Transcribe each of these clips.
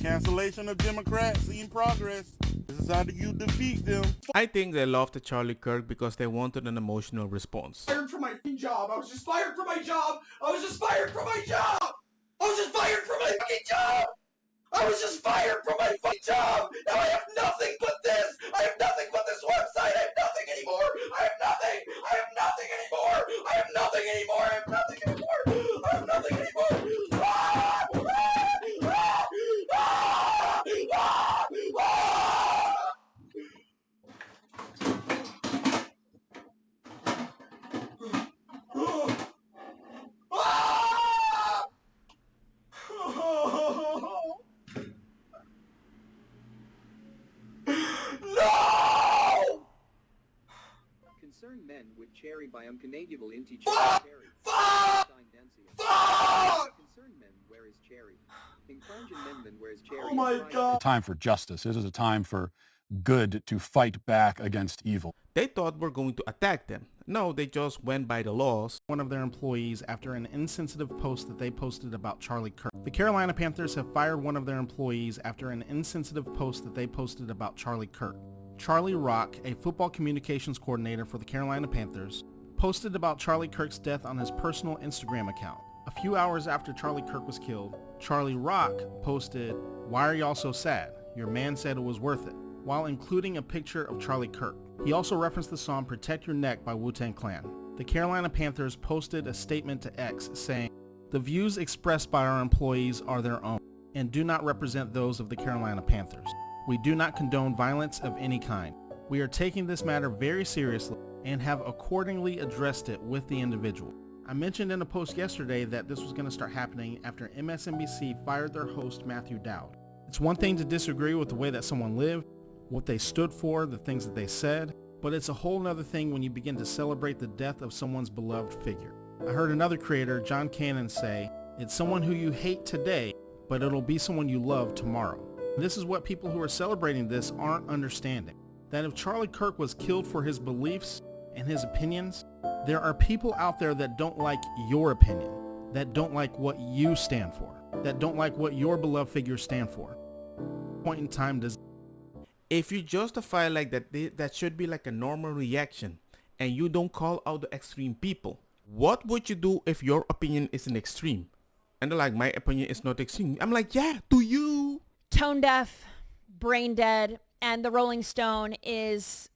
Cancellation of Democrats in progress. This is how you defeat them. I think they loved Charlie Kirk because they wanted an emotional response. Fired from my job. I was just fired from my job. I was just fired from my job. I was just fired from my fucking job. I was just fired from my fucking job. Now I have nothing but this. I have nothing but this website. I have nothing anymore. I have nothing. I have nothing anymore. I have nothing anymore. I have nothing anymore. I have nothing anymore. Ah! Ah! Ah! Ah! Ah! No! Concerned men with cherry biome Canadian into Fuck! cherry. Fuck! Fuck! Concerned men where is cherry? Inclungent men where is cherry? Oh my God! Time for justice. This is a time for good to fight back against evil. They thought we're going to attack them. No, they just went by the laws. One of their employees after an insensitive post that they posted about Charlie Kirk. The Carolina Panthers have fired one of their employees after an insensitive post that they posted about Charlie Kirk. Charlie Rock, a football communications coordinator for the Carolina Panthers, posted about Charlie Kirk's death on his personal Instagram account. A few hours after Charlie Kirk was killed, Charlie Rock posted, "Why are y'all so sad? Your man said it was worth it," while including a picture of Charlie Kirk. He also referenced the song Protect Your Neck by Wu-Tang Clan. The Carolina Panthers posted a statement to X saying, "The views expressed by our employees are their own and do not represent those of the Carolina Panthers. We do not condone violence of any kind. We are taking this matter very seriously and have accordingly addressed it with the individual." I mentioned in a post yesterday that this was going to start happening after MSNBC fired their host Matthew Dowd. It's one thing to disagree with the way that someone lived, what they stood for, the things that they said, but it's a whole nother thing when you begin to celebrate the death of someone's beloved figure. I heard another creator, John Cannon, say, "It's someone who you hate today, but it'll be someone you love tomorrow." This is what people who are celebrating this aren't understanding. That if Charlie Kirk was killed for his beliefs and his opinions, there are people out there that don't like your opinion, that don't like what you stand for, that don't like what your beloved figures stand for. Point in time does. If you justify like that, that should be like a normal reaction, and you don't call out the extreme people. What would you do if your opinion is an extreme? And they're like, "My opinion is not extreme." I'm like, yeah, to you. Tone deaf, brain dead, and the Rolling Stone is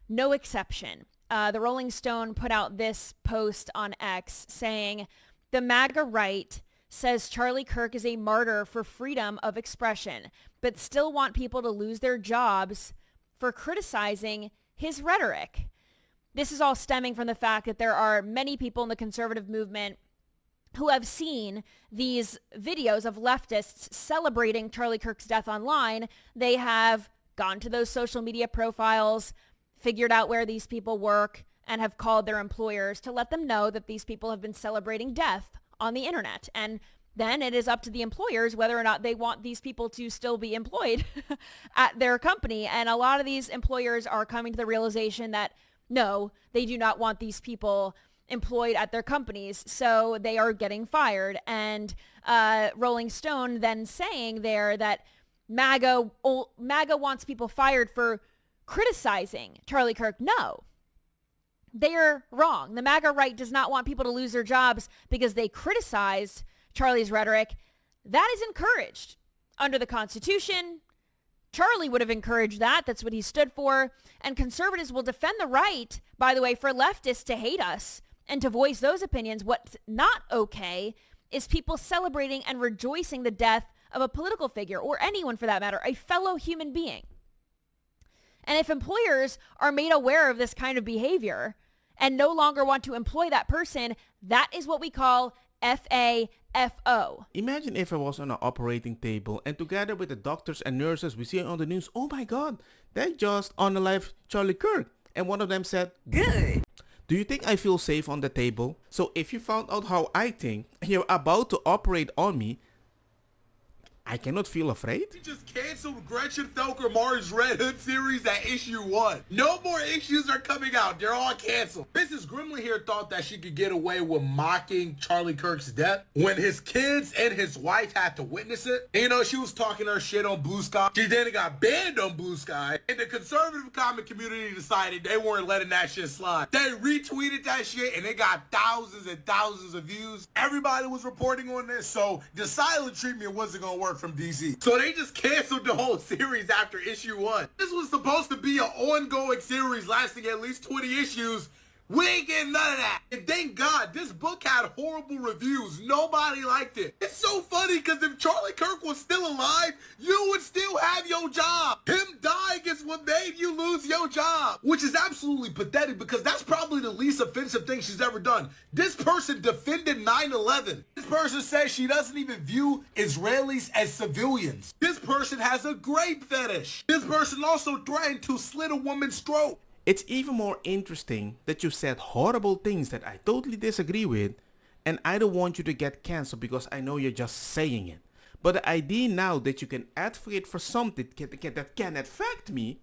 no exception. The Rolling Stone put out this post on X saying, "The MAGA right says Charlie Kirk is a martyr for freedom of expression, but still want people to lose their jobs for criticizing his rhetoric." This is all stemming from the fact that there are many people in the conservative movement who have seen these videos of leftists celebrating Charlie Kirk's death online. They have gone to those social media profiles, figured out where these people work, and have called their employers to let them know that these people have been celebrating death on the internet. And then it is up to the employers whether or not they want these people to still be employed at their company. And a lot of these employers are coming to the realization that no, they do not want these people employed at their companies, so they are getting fired. And Rolling Stone then saying there that MAGA wants people fired for criticizing Charlie Kirk. No, they're wrong. The MAGA right does not want people to lose their jobs because they criticized Charlie's rhetoric. That is encouraged under the Constitution. Charlie would have encouraged that. That's what he stood for. And conservatives will defend the right, by the way, for leftists to hate us and to voice those opinions. What's not okay is people celebrating and rejoicing the death of a political figure, or anyone for that matter, a fellow human being. And if employers are made aware of this kind of behavior and no longer want to employ that person, that is what we call FAFO. Imagine if I was on an operating table and together with the doctors and nurses we see on the news, "Oh my God, they just unalived Charlie Kirk." And one of them said, "Good." Do you think I feel safe on the table? So if you found out how I think and you're about to operate on me, I cannot feel afraid? We just canceled Gretchen Felker Martin's Red Hood series at issue 1. No more issues are coming out. They're all canceled. Mrs. Grimley here thought that she could get away with mocking Charlie Kirk's death when his kids and his wife had to witness it. And, you know, she was talking her shit on Blue Sky. She then got banned on Blue Sky. And the conservative comic community decided they weren't letting that shit slide. They retweeted that shit and they got thousands and thousands of views. Everybody was reporting on this, so the silent treatment wasn't gonna work from DC. So they just canceled the whole series after issue 1. This was supposed to be an ongoing series lasting at least 20 issues. We ain't getting none of that. And thank God, this book had horrible reviews. Nobody liked it. It's so funny because if Charlie Kirk was still alive, you would still have your job. Him dying is what made you lose your job. Which is absolutely pathetic because that's probably the least offensive thing she's ever done. This person defended 9/11. This person says she doesn't even view Israelis as civilians. This person has a grape fetish. This person also threatened to slit a woman's throat. It's even more interesting that you said horrible things that I totally disagree with, and I don't want you to get canceled because I know you're just saying it. But the idea now that you can advocate for something that can affect me.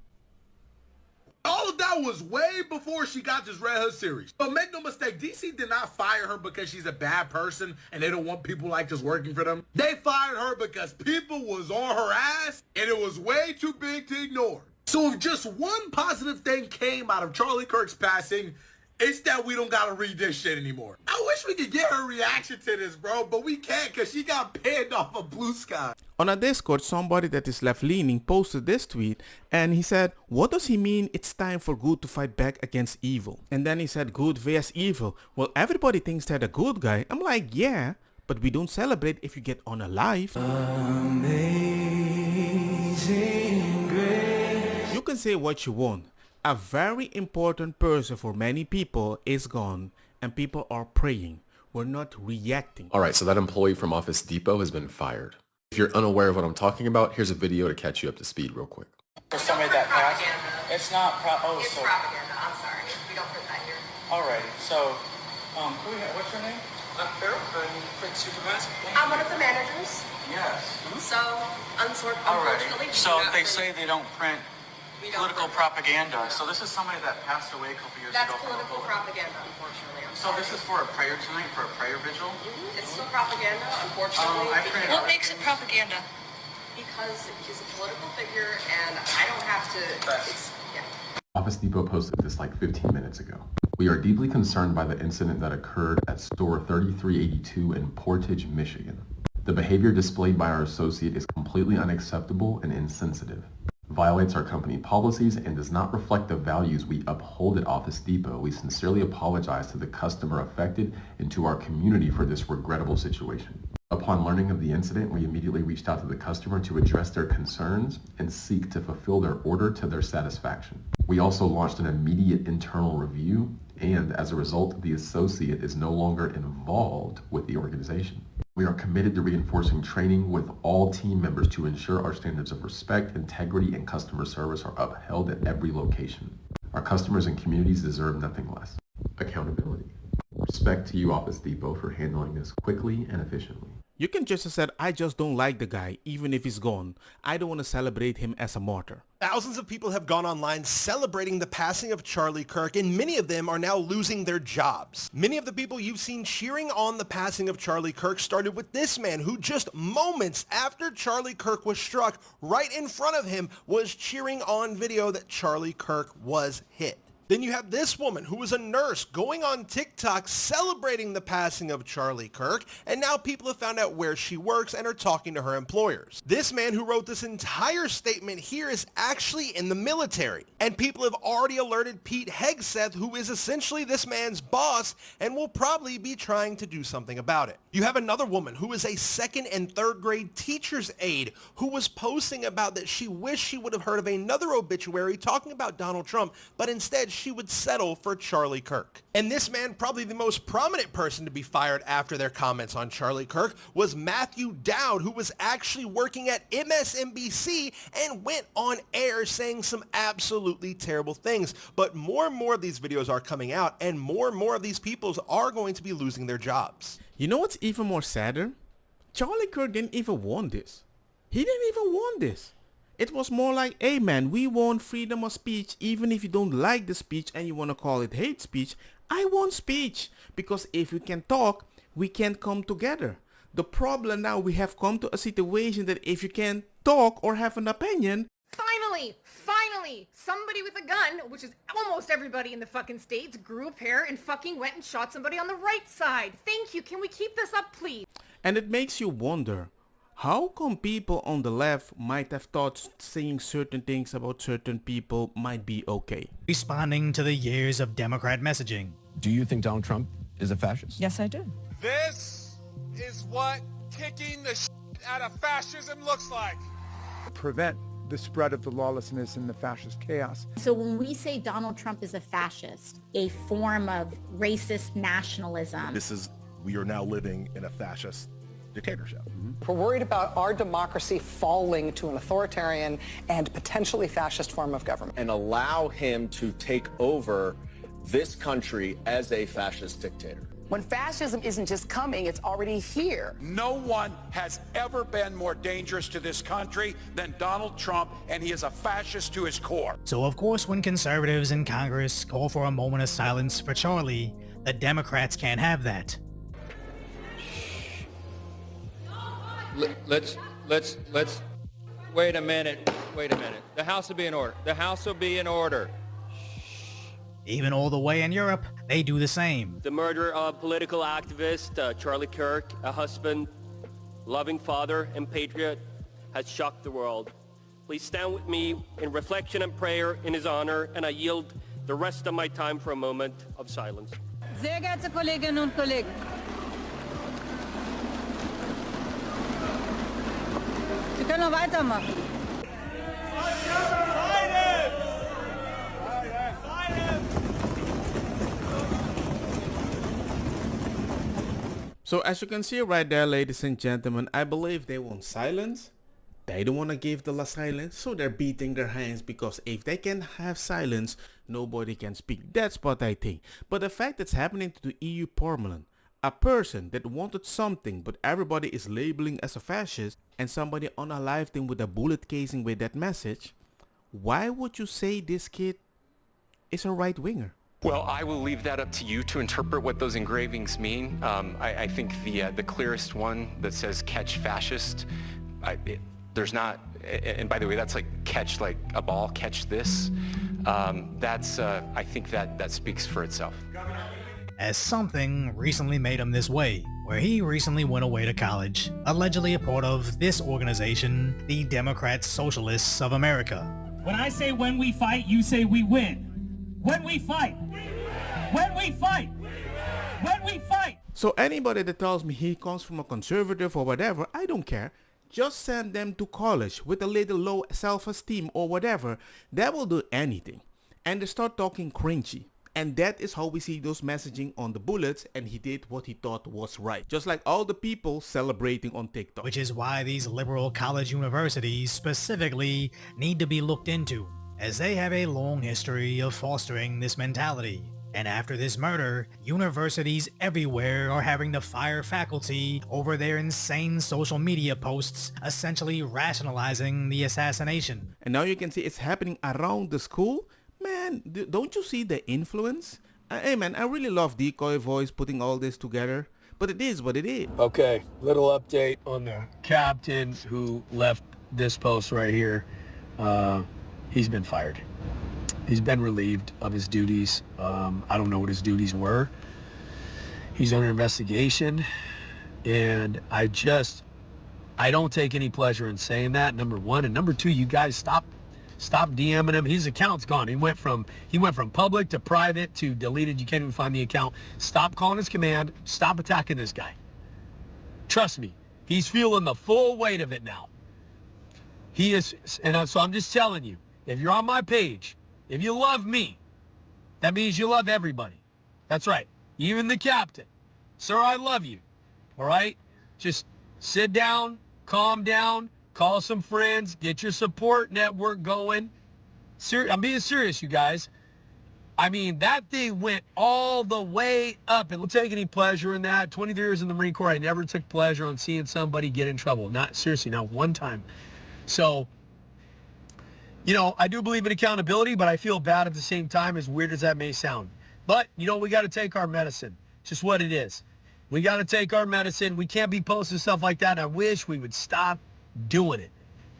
All of that was way before she got this Red Hood series. But make no mistake, DC did not fire her because she's a bad person and they don't want people like this working for them. They fired her because people was on her ass and it was way too big to ignore. So if just one positive thing came out of Charlie Kirk's passing, it's that we don't gotta read this shit anymore. I wish we could get her reaction to this, bro, but we can't because she got banned off of Blue Sky. On a Discord, somebody that is left-leaning posted this tweet and he said, what does he mean it's time for good to fight back against evil? And then he said good vs evil. Well, everybody thinks they're the good guy. I'm like, yeah, but we don't celebrate if you get unalive. Amazing grace. You can say what you want. A very important person for many people is gone and people are praying. We're not reacting. All right, so that employee from Office Depot has been fired. If you're unaware of what I'm talking about, here's a video to catch you up to speed real quick. For somebody that passed, it's not it's propaganda. I'm sorry. We don't put that here. Alrighty, so, what's your name? I'm Kirk. I'm print supervisor. I'm one of the managers. Yes. So, unfortunately, Alrighty, we so do not they print- say they don't print we don't political print- propaganda. So this is somebody that passed away a couple years That's ago from a political bullet. propaganda, unfortunately. I'm So sorry. this is for a prayer tonight, for a prayer vigil? It's still propaganda, unfortunately. I printed What out- makes it propaganda? Because he's a political figure, and I don't have to. Office Depot posted this like 15 minutes ago. We are deeply concerned by the incident that occurred at store 3382 in Portage, Michigan. The behavior displayed by our associate is completely unacceptable and insensitive, violates our company policies, and does not reflect the values we uphold at Office Depot. We sincerely apologize to the customer affected and to our community for this regrettable situation. Upon learning of the incident, we immediately reached out to the customer to address their concerns and seek to fulfill their order to their satisfaction. We also launched an immediate internal review, and as a result, the associate is no longer involved with the organization. We are committed to reinforcing training with all team members to ensure our standards of respect, integrity, and customer service are upheld at every location. Our customers and communities deserve nothing less. Accountability. Respect to you, Office Depot, for handling this quickly and efficiently. You can just have said, I just don't like the guy, even if he's gone. I don't want to celebrate him as a martyr. Thousands of people have gone online celebrating the passing of Charlie Kirk, and many of them are now losing their jobs. Many of the people you've seen cheering on the passing of Charlie Kirk started with this man who just moments after Charlie Kirk was struck, right in front of him, was cheering on video that Charlie Kirk was hit. Then you have this woman who was a nurse going on TikTok celebrating the passing of Charlie Kirk, and now people have found out where she works and are talking to her employers. This man who wrote this entire statement here is actually in the military, and people have already alerted Pete Hegseth, who is essentially this man's boss, and will probably be trying to do something about it. You have another woman who is a 2nd and 3rd grade teacher's aide who was posting about that she wished she would have heard of another obituary talking about Donald Trump, but instead she would settle for Charlie Kirk. And this man, probably the most prominent person to be fired after their comments on Charlie Kirk, was Matthew Dowd, who was actually working at MSNBC and went on air saying some absolutely terrible things. But more and more of these videos are coming out, and more of these people are going to be losing their jobs. You know what's even more sadder? Charlie Kirk didn't even want this. He didn't even want this. It was more like, hey man, we want freedom of speech even if you don't like the speech and you want to call it hate speech. I want speech because if we can talk, we can come together. The problem now, we have come to a situation that if you can talk or have an opinion, Finally, somebody with a gun, which is almost everybody in the fucking states, grew a pair and fucking went and shot somebody on the right side. Thank you. Can we keep this up, please? and it makes you wonder, how come people on the left might have thought saying certain things about certain people might be okay? Responding to the years of Democrat messaging. Do you think Donald Trump is a fascist? Yes, I do. This is what kicking the shit out of fascism looks like. Prevent the spread of the lawlessness and the fascist chaos. So when we say Donald Trump is a fascist, a form of racist nationalism. We are now living in a fascist dictatorship. We're worried about our democracy falling to an authoritarian and potentially fascist form of government. And allow him to take over this country as a fascist dictator. When fascism isn't just coming, it's already here. No one has ever been more dangerous to this country than Donald Trump, and he is a fascist to his core. So of course, when conservatives in Congress call for a moment of silence for Charlie, the Democrats can't have that. Let's wait a minute. The House will be in order. The House will be in order. Even all the way in Europe, they do the same. The murder of political activist Charlie Kirk, a husband, loving father, and patriot, has shocked the world. Please stand with me in reflection and prayer in his honor, and I yield the rest of my time for a moment of silence. Sehr geehrte Kolleginnen und Kollegen, Sie können noch weitermachen. So as you can see right there, ladies and gentlemen, I believe they want silence. They don't want to give the silence, so they're beating their hands, because if they can have silence, nobody can speak. That's what I think. But the fact that's happening to the EU Parliament, a person that wanted something but everybody is labeling as a fascist, and somebody unalived him with a bullet casing with that message, why would you say this kid is a right-winger? Well, I will leave that up to you to interpret what those engravings mean. I think the clearest one that says "catch fascist," there's not, and by the way, that's like catch like a ball, catch this. I think that speaks for itself. As something recently made him this way, where he recently went away to college, allegedly a part of this organization, the Democrat Socialists of America. When I say when we fight, you say we win. When we fight. When we fight. When we fight. So anybody that tells me he comes from a conservative or whatever, I don't care. Just send them to college with a little low self-esteem or whatever. That will do anything. And they start talking cringy. And that is how we see those messaging on the bullets, and he did what he thought was right. Just like all the people celebrating on TikTok. Which is why these liberal college universities specifically need to be looked into, as they have a long history of fostering this mentality. And after this murder, universities everywhere are having to fire faculty over their insane social media posts, essentially rationalizing the assassination. And now you can see it's happening around the school. Man, don't you see the influence? Hey man, I really love Decoy Voice putting all this together, but it is what it is. Okay, little update on the captain who left this post right here. He's been fired. He's been relieved of his duties. I don't know what his duties were. He's under investigation, and I don't take any pleasure in saying that, number one. And number two, you guys stop DMing him. His account's gone. He went from public to private to deleted. You can't even find the account. Stop calling his command. Stop attacking this guy. Trust me, he's feeling the full weight of it now. He is, and so I'm just telling you, if you're on my page, if you love me, that means you love everybody. That's right. Even the captain. Sir, I love you. All right? Just sit down, calm down, call some friends, get your support network going. I'm being serious, you guys. I mean, that thing went all the way up. And don't take any pleasure in that. 23 years in the Marine Corps, I never took pleasure on seeing somebody get in trouble. Not seriously, not one time. So, you know, I do believe in accountability, but I feel bad at the same time, as weird as that may sound. But, you know, we got to take our medicine. It's just what it is. We got to take our medicine. We can't be posting stuff like that. And I wish we would stop doing it.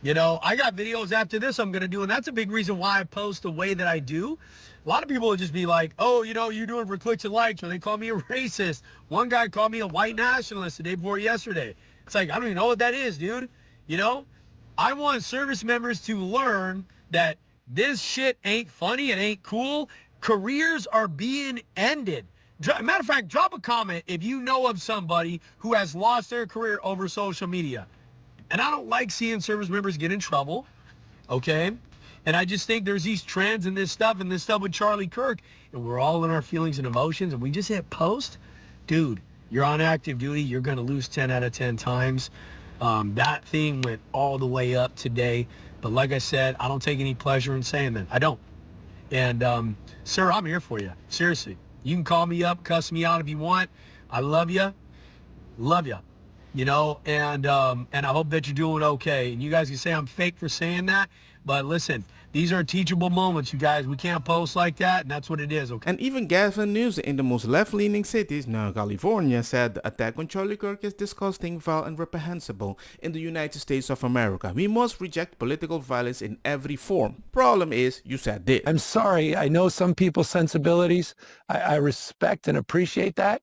You know, I got videos after this I'm going to do, and that's a big reason why I post the way that I do. A lot of people will just be like, oh, you know, you're doing it for clicks and likes, or they call me a racist. One guy called me a white nationalist the day before yesterday. It's like, I don't even know what that is, dude. You know, I want service members to learn that this shit ain't funny. It ain't cool. Careers are being ended. Matter of fact, drop a comment if you know of somebody who has lost their career over social media. And I don't like seeing service members get in trouble, okay? And I just think there's these trends and this stuff with Charlie Kirk, and we're all in our feelings and emotions, and we just hit post. Dude, you're on active duty. You're going to lose 10 out of 10 times. That thing went all the way up today. But like I said, I don't take any pleasure in saying that. I don't. And, sir, I'm here for you. Seriously. You can call me up, cuss me out if you want. I love you. Love you. You know, and I hope that you're doing okay. And you guys can say I'm fake for saying that, but listen, these are teachable moments, you guys. We can't post like that, and that's what it is, okay? And even Gavin Newsom in the most left-leaning cities, now California, said the attack on Charlie Kirk is disgusting, vile, and reprehensible in the United States of America. We must reject political violence in every form. Problem is, you said this. I'm sorry. I know some people's sensibilities. I respect and appreciate that.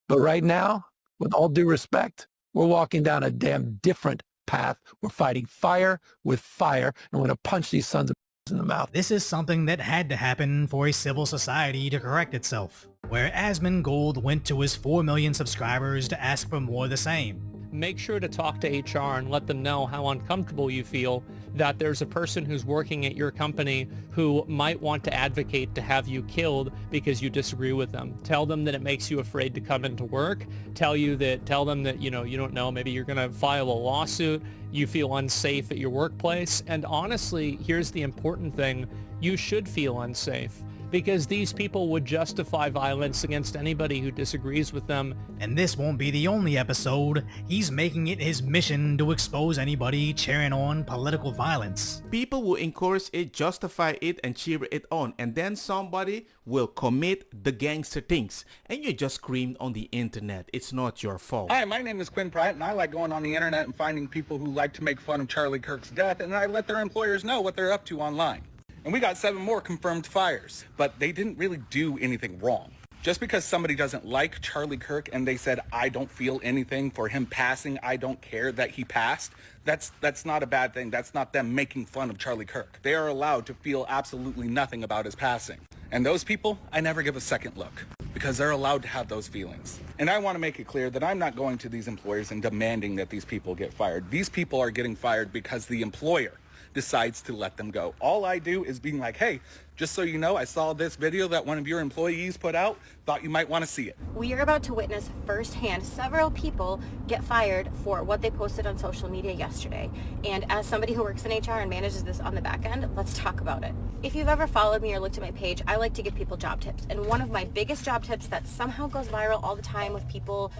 But right now, with all due respect, we're walking down a damn different path. We're fighting fire with fire, and we're going to punch these sons of in the mouth. This is something that had to happen for a civil society to correct itself, where Asmongold went to his 4 million subscribers to ask for more of the same. Make sure to talk to HR and let them know how uncomfortable you feel that there's a person who's working at your company who might want to advocate to have you killed because you disagree with them. Tell them that it makes you afraid to come into work. Tell them that, you know, you don't know, maybe you're going to file a lawsuit. You feel unsafe at your workplace. And honestly, here's the important thing. You should feel unsafe, because these people would justify violence against anybody who disagrees with them. And this won't be the only episode. He's making it his mission to expose anybody cheering on political violence. People will encourage it, justify it, and cheer it on, and then somebody will commit the gangster things, and you just screamed on the internet. It's not your fault. Hi, my name is Quinn Pratt, and I like going on the internet and finding people who like to make fun of Charlie Kirk's death, and I let their employers know what they're up to online. And we got 7 more confirmed fires, but they didn't really do anything wrong. Just because somebody doesn't like Charlie Kirk and they said, I don't feel anything for him passing, I don't care that he passed, that's not a bad thing. That's not them making fun of Charlie Kirk. They are allowed to feel absolutely nothing about his passing. And those people, I never give a second look, because they're allowed to have those feelings. And I want to make it clear that I'm not going to these employers and demanding that these people get fired. These people are getting fired because the employer decides to let them go. All I do is being like, hey, just so you know, I saw this video that one of your employees put out, thought you might want to see it. We are about to witness firsthand several people get fired for what they posted on social media yesterday. And as somebody who works in HR and manages this on the back end, let's talk about it. If you've ever followed me or looked at my page, I like to give people job tips. And one of my biggest job tips that somehow goes viral all the time with people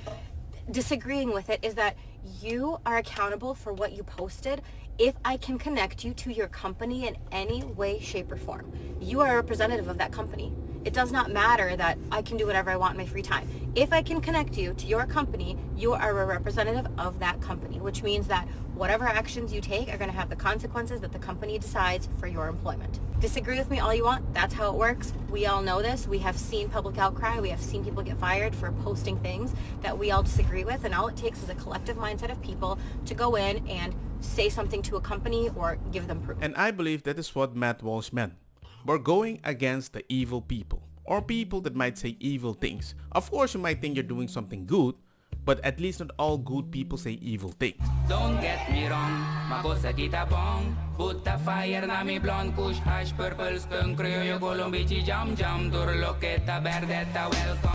disagreeing with it is that you are accountable for what you posted. If I can connect you to your company in any way, shape, or form, you are a representative of that company. It does not matter that I can do whatever I want in my free time. If I can connect you to your company, you are a representative of that company, which means that whatever actions you take are going to have the consequences that the company decides for your employment. Disagree with me all you want. That's how it works. We all know this. We have seen public outcry. We have seen people get fired for posting things that we all disagree with. And all it takes is a collective mindset of people to go in and say something to a company or give them proof. And I believe that is what Matt Walsh meant. We're going against the evil people, or people that might say evil things. Of course, you might think you're doing something good, but at least not all good people say evil things. Don't get me wrong, makosa kita bong. Put the fire na mi blonde kush hash purple skunk creo yo colombici jam jam dur loqueta verdetta welcome.